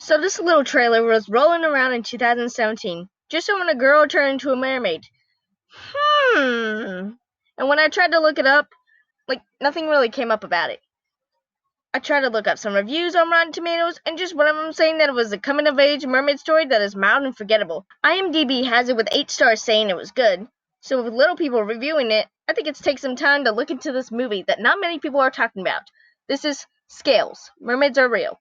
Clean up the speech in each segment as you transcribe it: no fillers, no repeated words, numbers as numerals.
So this little trailer was rolling around in 2017, just so when a girl turned into a mermaid. And when I tried to look it up, nothing really came up about it. I tried to look up some reviews on Rotten Tomatoes, and just one of them saying that it was a coming-of-age mermaid story that is mild and forgettable. IMDb has it with 8 stars saying it was good. So with little people reviewing it, I think it's take some time to look into this movie that not many people are talking about. This is Scales. Mermaids Are Real.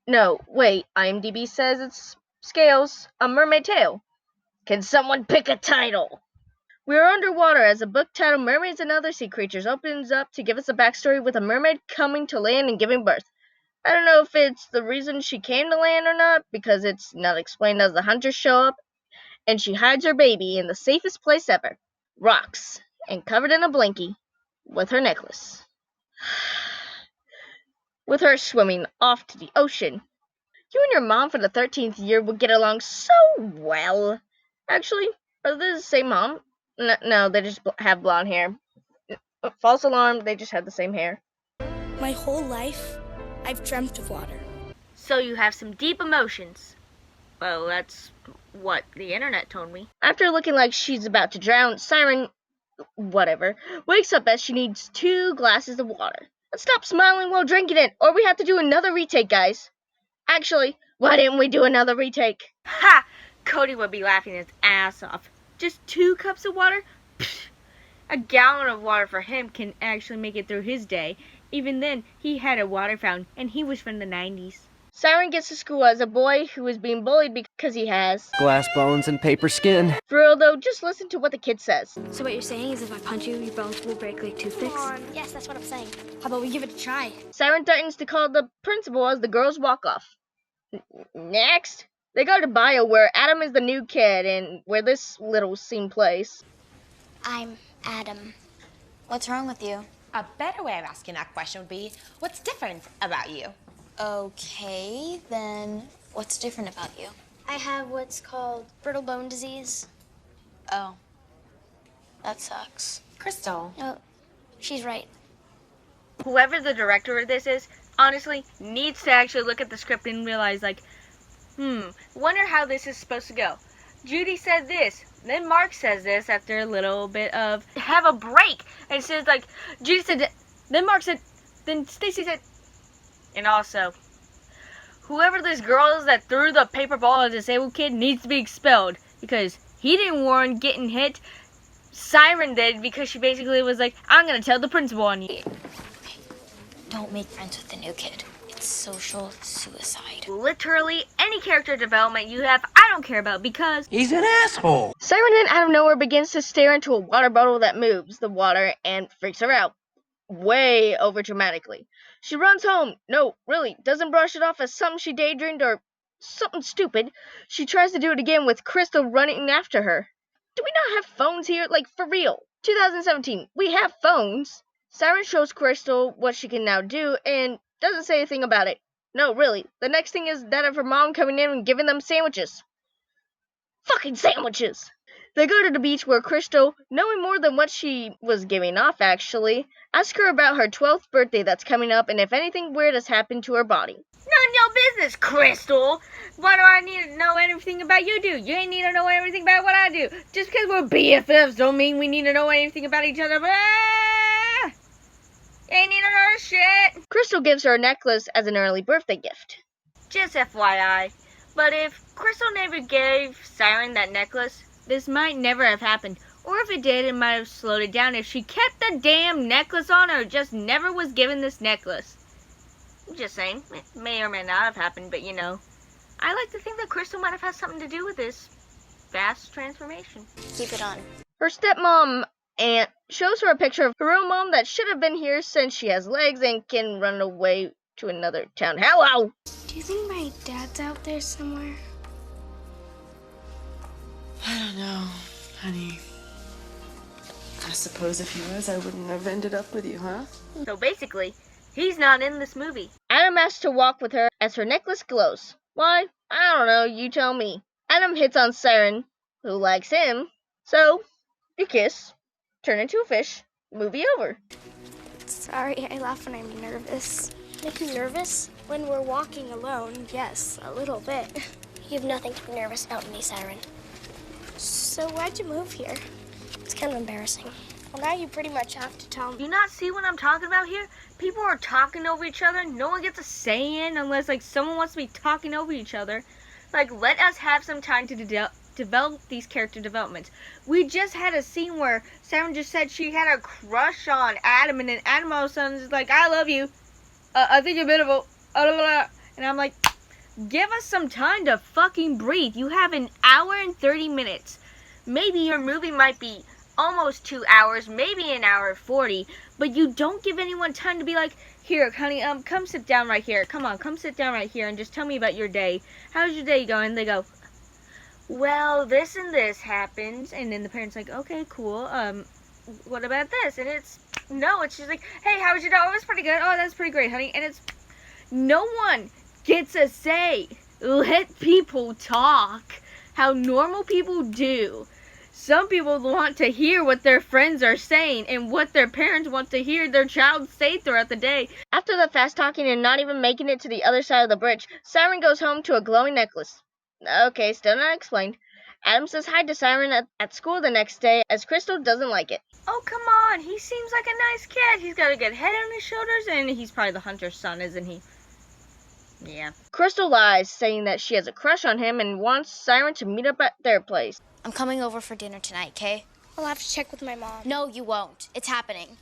No, wait, IMDb says it's Scales, a mermaid tale. Can someone pick a title? We are underwater as a book titled Mermaids and Other Sea Creatures opens up to give us a backstory with a mermaid coming to land and giving birth. I don't know if it's the reason she came to land or not, because it's not explained as the hunters show up, and she hides her baby in the safest place ever, rocks, and covered in a blankie, with her necklace. With her swimming off to the ocean. You and your mom for the 13th year would get along so well. Actually, are they the same mom? No, they just have blonde hair. False alarm, they just have the same hair. My whole life, I've dreamt of water. So you have some deep emotions. Well, that's what the internet told me. After looking like she's about to drown, Siren, wakes up as she needs 2 glasses of water. And stop smiling while drinking it, or we have to do another retake, guys. Actually, why didn't we do another retake? Ha! Cody would be laughing his ass off. Just 2 cups of water? Pfft. A gallon of water for him can actually make it through his day. Even then, he had a water fountain, and he was from the 90s. Siren gets to school as a boy who is being bullied because he has glass bones and paper skin. For real though, just listen to what the kid says. So what you're saying is if I punch you, your bones will break like toothpicks? Yes, that's what I'm saying. How about we give it a try? Siren threatens to call the principal as the girls walk off. Next, they go to bio where Adam is the new kid and where this little scene plays. I'm Adam. What's wrong with you? A better way of asking that question would be, what's different about you? Okay, then what's different about you? I have what's called brittle bone disease. Oh, that sucks. Crystal. No, she's right. Whoever the director of this is, honestly, needs to actually look at the script and realize, wonder how this is supposed to go. Judy said this, then Mark says this after a little bit of have a break. And it says, Judy said, then Mark said, then Stacy said, and also, whoever this girl is that threw the paper ball at a disabled kid needs to be expelled. Because he didn't warn getting hit. Siren did because she basically was like, I'm going to tell the principal on you. Don't make friends with the new kid. It's social suicide. Literally any character development you have, I don't care about because He's an asshole. Siren then out of nowhere begins to stare into a water bottle that moves the water and freaks her out. Way over dramatically. She runs home. No, really, doesn't brush it off as something she daydreamed or something stupid. She tries to do it again with Crystal running after her. Do we not have phones here? For real. 2017, we have phones. Siren shows Crystal what she can now do and doesn't say anything about it. No, really. The next thing is that of her mom coming in and giving them sandwiches. Fucking sandwiches! They go to the beach where Crystal, knowing more than what she was giving off actually, asks her about her 12th birthday that's coming up and if anything weird has happened to her body. None of your business, Crystal! Why do I need to know anything about you do? You ain't need to know everything about what I do. Just because we're BFFs don't mean we need to know anything about each other. Ain't need to know shit! Crystal gives her a necklace as an early birthday gift. Just FYI, but if Crystal never gave Siren that necklace, this might never have happened. Or if it did, it might have slowed it down if she kept the damn necklace on or just never was given this necklace. I'm just saying, it may or may not have happened, but I like to think that Crystal might have had something to do with this vast transformation. Keep it on. Her stepmom, Aunt, shows her a picture of her real mom that should have been here since she has legs and can run away to another town. Hello! Do you think my dad's out there somewhere? I don't know, honey. I suppose if he was, I wouldn't have ended up with you, huh? So basically, he's not in this movie. Adam asks to walk with her as her necklace glows. Why? I don't know, you tell me. Adam hits on Siren, who likes him. So, you kiss, turn into a fish, movie over. Sorry, I laugh when I'm nervous. Make you nervous? When we're walking alone, yes, a little bit. You have nothing to be nervous about me, Siren. So why'd you move here? It's kind of embarrassing. Well, now you pretty much have to tell me. Do you not see what I'm talking about here? People are talking over each other. No one gets a say in unless, like, someone wants to be talking over each other. Like, let us have some time to develop these character developments. We just had a scene where Siren just said she had a crush on Adam, and then Adam all of a sudden is like, I love you. I think you're beautiful. And I'm like, give us some time to fucking breathe. You have an hour and 30 minutes. Maybe your movie might be almost 2 hours, maybe an hour 40, but you don't give anyone time to be like, here, honey, come sit down right here. Come on, come sit down right here and just tell me about your day. How's your day going? They go, well, this and this happens. And then the parent's like, okay, cool. What about this? And it's just like, hey, how was your day? Oh, it was pretty good. Oh, that's pretty great, honey. And it's, no one gets a say. Let people talk. How normal people do. Some people want to hear what their friends are saying and what their parents want to hear their child say throughout the day. After the fast talking and not even making it to the other side of the bridge, Siren goes home to a glowing necklace. Okay, still not explained. Adam says hi to Siren at school the next day, as Crystal doesn't like it. Oh, come on, he seems like a nice kid. He's got a good head on his shoulders, and he's probably the hunter's son, isn't he? Yeah. Crystal lies, saying that she has a crush on him and wants Siren to meet up at their place. I'm coming over for dinner tonight, okay? I'll have to check with my mom. No, you won't. It's happening.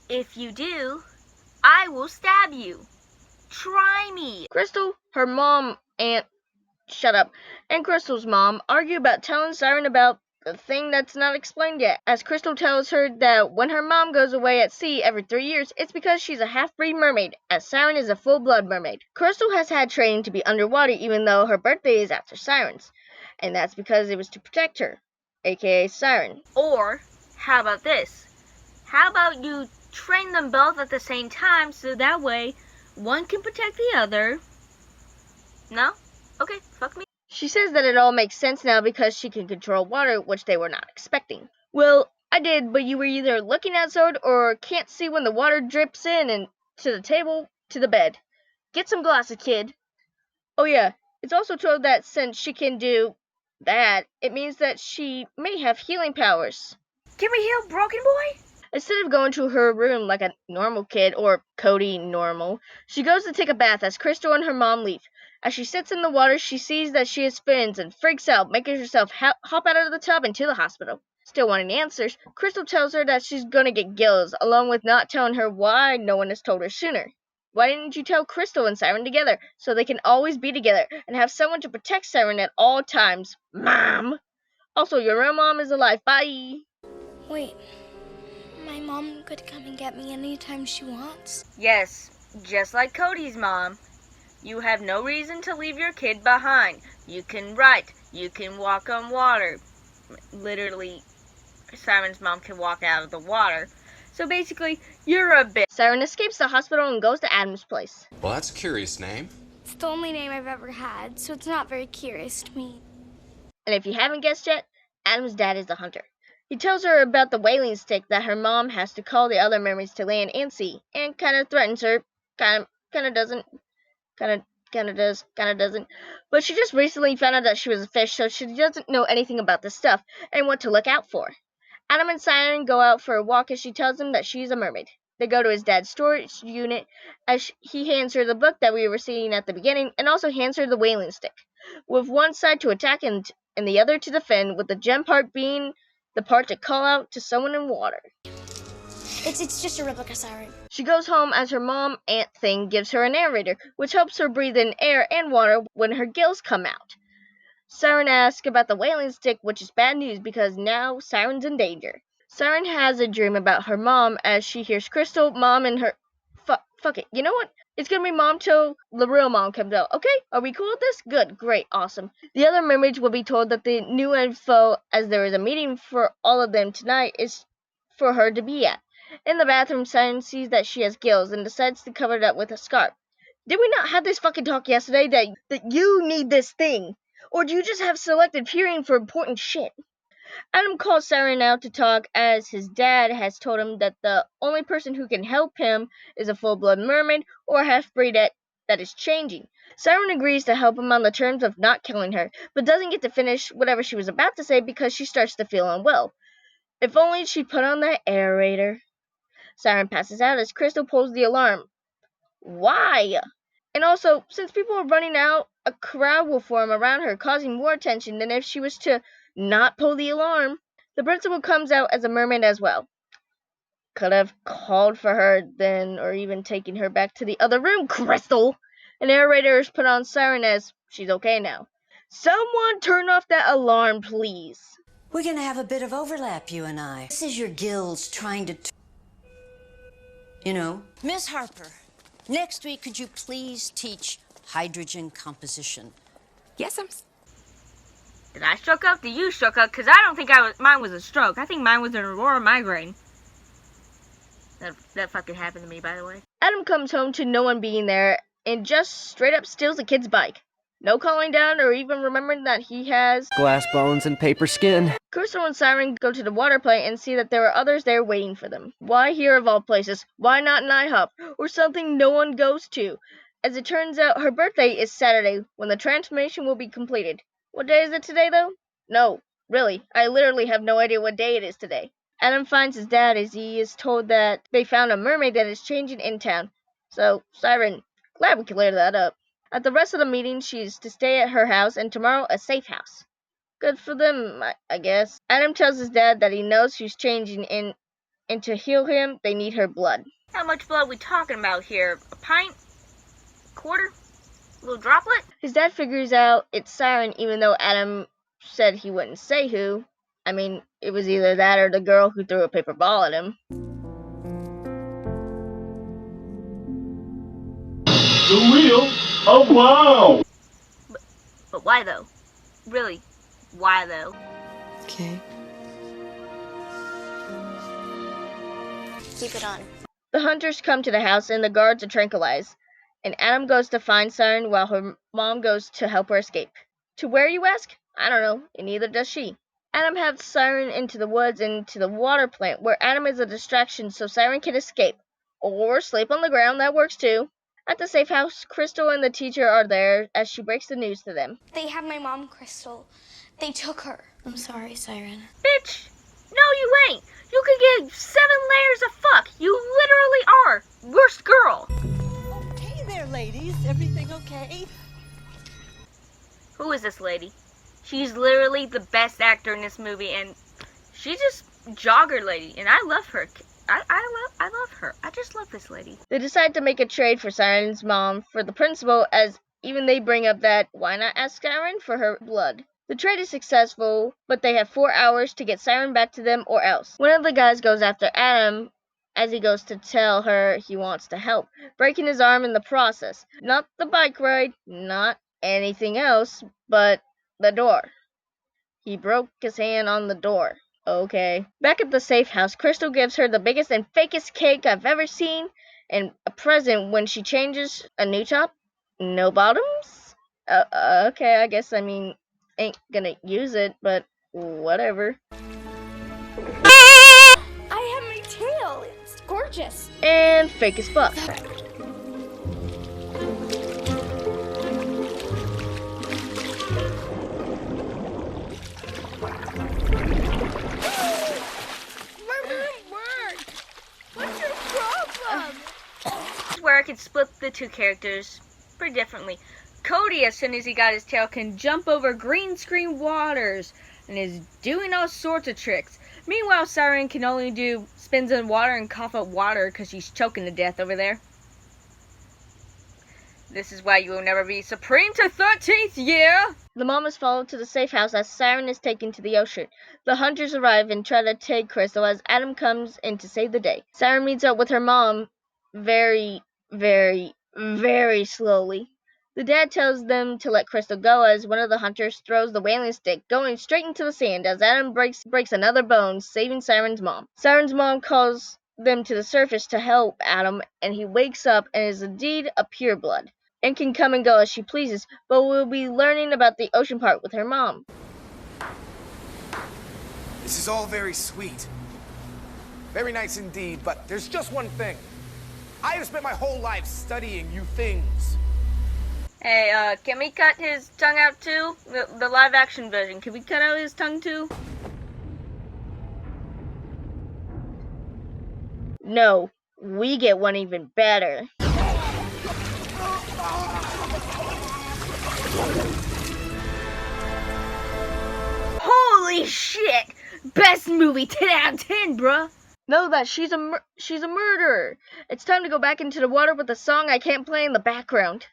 If you do, I will stab you. Try me. Crystal, her mom, and Crystal's mom argue about telling Siren about the thing that's not explained yet, as Crystal tells her that when her mom goes away at sea every 3 years, it's because she's a half-breed mermaid, as Siren is a full-blood mermaid. Crystal has had training to be underwater even though her birthday is after Siren's, and that's because it was to protect her, aka Siren. Or, how about this? How about you train them both at the same time so that way one can protect the other? No? Okay, fuck me. She says that it all makes sense now because she can control water, which they were not expecting. Well, I did, but you were either looking outside or can't see when the water drips in and to the table, to the bed. Get some glasses, kid. Oh yeah, it's also told that since she can do that, it means that she may have healing powers. Can we heal Broken Boy? Instead of going to her room like a normal kid, or Cody normal, she goes to take a bath as Crystal and her mom leave. As she sits in the water, she sees that she has fins and freaks out, making herself hop out of the tub and to the hospital. Still wanting answers, Crystal tells her that she's gonna get gills, along with not telling her why no one has told her sooner. Why didn't you tell Crystal and Siren together, so they can always be together, and have someone to protect Siren at all times? Mom! Also, your real mom is alive. Bye! Wait, my mom could come and get me anytime she wants? Yes, just like Cody's mom. You have no reason to leave your kid behind. You can write. You can walk on water. Literally, Siren's mom can walk out of the water. So basically, you're a bitch. Siren escapes the hospital and goes to Adam's place. Well, that's a curious name. It's the only name I've ever had, so it's not very curious to me. And if you haven't guessed yet, Adam's dad is the hunter. He tells her about the whaling stick that her mom has to call the other mermaids to land and sea, and kind of threatens her. Kind of doesn't. Kind of does, kind of doesn't. But she just recently found out that she was a fish, so she doesn't know anything about this stuff and what to look out for. Adam and Siren go out for a walk as she tells him that she's a mermaid. They go to his dad's storage unit as he hands her the book that we were seeing at the beginning, and also hands her the whaling stick, with one side to attack and the other to defend, with the gem part being the part to call out to someone in water. It's just a replica siren. She goes home as her mom ant thing gives her a narrator, which helps her breathe in air and water when her gills come out. Siren asks about the whaling stick, which is bad news because now Siren's in danger. Siren has a dream about her mom as she hears Crystal, mom, and her... Fuck it. You know what? It's gonna be mom till the real mom comes out. Okay? Are we cool with this? Good. Great. Awesome. The other mermaids will be told that the new info, as there is a meeting for all of them tonight, is for her to be at. In the bathroom, Siren sees that she has gills and decides to cover it up with a scarf. Did we not have this fucking talk yesterday that you need this thing? Or do you just have selective hearing for important shit? Adam calls Siren out to talk as his dad has told him that the only person who can help him is a full-blood mermaid or half-breed that is changing. Siren agrees to help him on the terms of not killing her, but doesn't get to finish whatever she was about to say because she starts to feel unwell. If only she'd put on that aerator. Siren passes out as Crystal pulls the alarm. Why? And also, since people are running out, a crowd will form around her, causing more attention than if she was to not pull the alarm. The principal comes out as a mermaid as well. Could have called for her then, or even taken her back to the other room, Crystal! An narrator is put on Siren as she's okay now. Someone turn off that alarm, please. We're gonna have a bit of overlap, you and I. This is your gills trying to... Miss Harper, next week could you please teach hydrogen composition? Yes, Did I stroke up? Did you stroke up? Because I don't think mine was a stroke. I think mine was an aurora migraine. That fucking happened to me, by the way. Adam comes home to no one being there and just straight up steals a kid's bike. No calling down or even remembering that he has glass bones and paper skin. Crystal and Siren go to the water play and see that there are others there waiting for them. Why here of all places? Why not an IHOP? Or something no one goes to? As it turns out, her birthday is Saturday, when the transformation will be completed. What day is it today, though? No, really, I literally have no idea what day it is today. Adam finds his dad as he is told that they found a mermaid that is changing in town. So, Siren, glad we cleared that up. At the rest of the meeting, she's to stay at her house, and tomorrow a safe house. Good for them, I guess. Adam tells his dad that he knows she's changing, and to heal him, they need her blood. How much blood we talking about here? A pint? Quarter? A little droplet? His dad figures out it's Siren, even though Adam said he wouldn't say who. I mean, it was either that or the girl who threw a paper ball at him. The wheel? Oh, wow! But why, though? Really, why, though? Okay. Keep it on. The hunters come to the house and the guards are tranquilized. And Adam goes to find Siren while her mom goes to help her escape. To where, you ask? I don't know, and neither does she. Adam has Siren into the woods and to the water plant, where Adam is a distraction so Siren can escape. Or sleep on the ground, that works too. At the safe house, Crystal and the teacher are there as she breaks the news to them. They have my mom, Crystal. They took her. I'm sorry, Siren. Bitch! No, you ain't! You could get 7 layers of fuck! You literally are! Worst girl! Hey there, ladies. Everything okay? Who is this lady? She's literally the best actor in this movie, and she's just jogger lady, and I love her. I love her. I just love this lady. They decide to make a trade for Siren's mom for the principal, as even they bring up that why not ask Siren for her blood. The trade is successful, but they have 4 hours to get Siren back to them or else. One of the guys goes after Adam as he goes to tell her he wants to help, breaking his arm in the process. Not the bike ride, not anything else, but the door. He broke his hand on the door. Okay. Back at the safe house, Crystal gives her the biggest and fakest cake I've ever seen, and a present when she changes a new top. No bottoms? Okay, I guess, ain't gonna use it, but whatever. I have my tail. It's gorgeous. And fake as fuck. Where I could split the two characters pretty differently. Cody, as soon as he got his tail, can jump over green screen waters and is doing all sorts of tricks. Meanwhile, Siren can only do spins in water and cough up water because she's choking to death over there. This is why you will never be supreme to 13th Year! The mom is followed to the safe house as Siren is taken to the ocean. The hunters arrive and try to take Crystal as Adam comes in to save the day. Siren meets up with her mom very, very, very slowly. The dad tells them to let Crystal go as one of the hunters throws the whaling stick, going straight into the sand as Adam breaks another bone, saving Siren's mom. Siren's mom calls them to the surface to help Adam, and he wakes up and is indeed a pureblood, and can come and go as she pleases, but we'll be learning about the ocean part with her mom. This is all very sweet. Very nice indeed, but there's just one thing. I have spent my whole life studying you things. Hey, can we cut his tongue out too? The live action version, can we cut out his tongue too? No, we get one even better. Holy shit! Best movie 10 out of 10, bruh! Know that she's a murderer. It's time to go back into the water with a song I can't play in the background.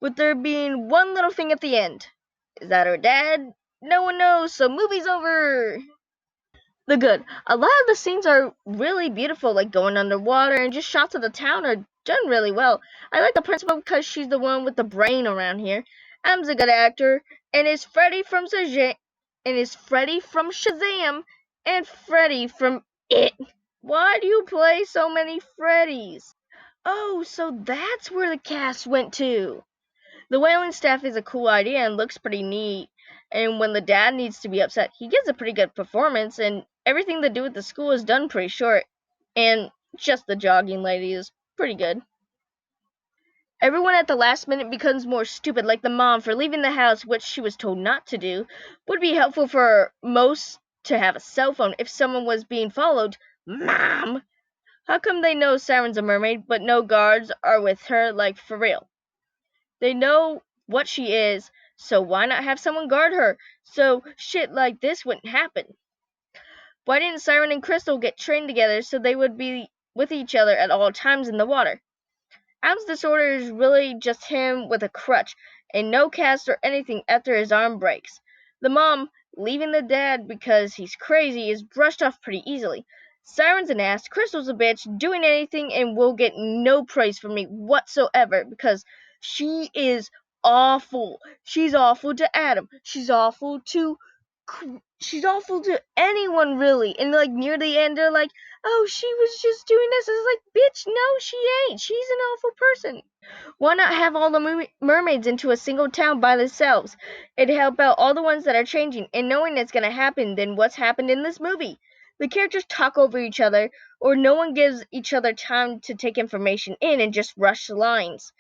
With there being one little thing at the end. Is that her dad? No one knows, so movie's over. The good. A lot of the scenes are really beautiful, like going underwater, and just shots of the town are done really well. I like the principal because she's the one with the brain around here. Adam's a good actor, and is Freddy from Shazam, and Freddy from It. Why do you play so many Freddys? Oh, so that's where the cast went to. The whaling staff is a cool idea and looks pretty neat. And when the dad needs to be upset, he gives a pretty good performance, and everything they do at the school is done pretty short. And just the jogging lady is pretty good. Everyone at the last minute becomes more stupid, like the mom for leaving the house, which she was told not to do. Would be helpful for most to have a cell phone if someone was being followed. Mom! How come they know Siren's a mermaid, but no guards are with her, like for real? They know what she is, so why not have someone guard her so shit like this wouldn't happen? Why didn't Siren and Crystal get trained together so they would be with each other at all times in the water? Adam's disorder is really just him with a crutch and no cast or anything after his arm breaks. The mom, leaving the dad because he's crazy, is brushed off pretty easily. Siren's an ass, Crystal's a bitch, doing anything and will get no praise from me whatsoever because she is awful. She's awful to Adam. She's awful to anyone really. And like near the end they're like, oh, she was just doing this. It's like, bitch, no, she ain't. She's an awful person. Why not have all the mermaids into a single town by themselves? It'd help out all the ones that are changing and knowing it's gonna happen than what's happened in this movie. The characters talk over each other, or no one gives each other time to take information in and just rush the lines.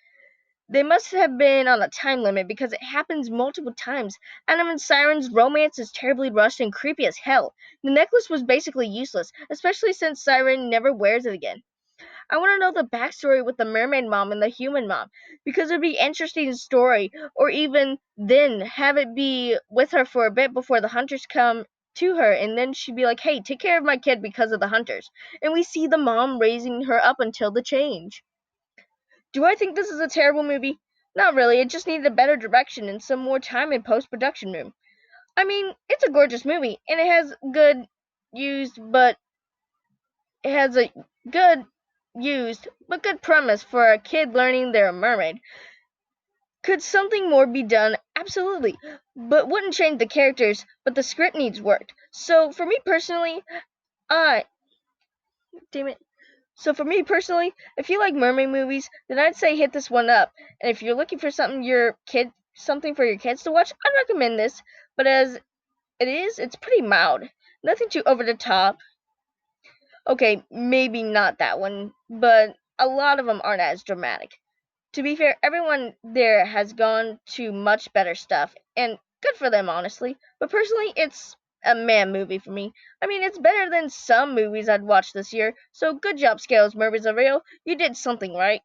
They must have been on a time limit because it happens multiple times. Adam and Siren's romance is terribly rushed and creepy as hell. The necklace was basically useless, especially since Siren never wears it again. I want to know the backstory with the mermaid mom and the human mom, because it would be an interesting story, or even then have it be with her for a bit before the hunters come to her, and then she'd be like, hey, take care of my kid because of the hunters. And we see the mom raising her up until the change. Do I think this is a terrible movie? Not really, it just needed a better direction and some more time in post-production room. I mean, it's a gorgeous movie, and it has a good used but good premise for a kid learning they're a mermaid. Could something more be done? Absolutely. But wouldn't change the characters, but the script needs work. So for me personally, if you like mermaid movies, then I'd say hit this one up. And if you're looking for something for your kids to watch, I'd recommend this. But as it is, it's pretty mild. Nothing too over the top. Okay, maybe not that one, but a lot of them aren't as dramatic. To be fair, everyone there has gone to much better stuff, and good for them, honestly. But personally, it's a man movie for me. I mean, it's better than some movies I'd watched this year, so good job, Scales Mermaids Are Real. You did something right.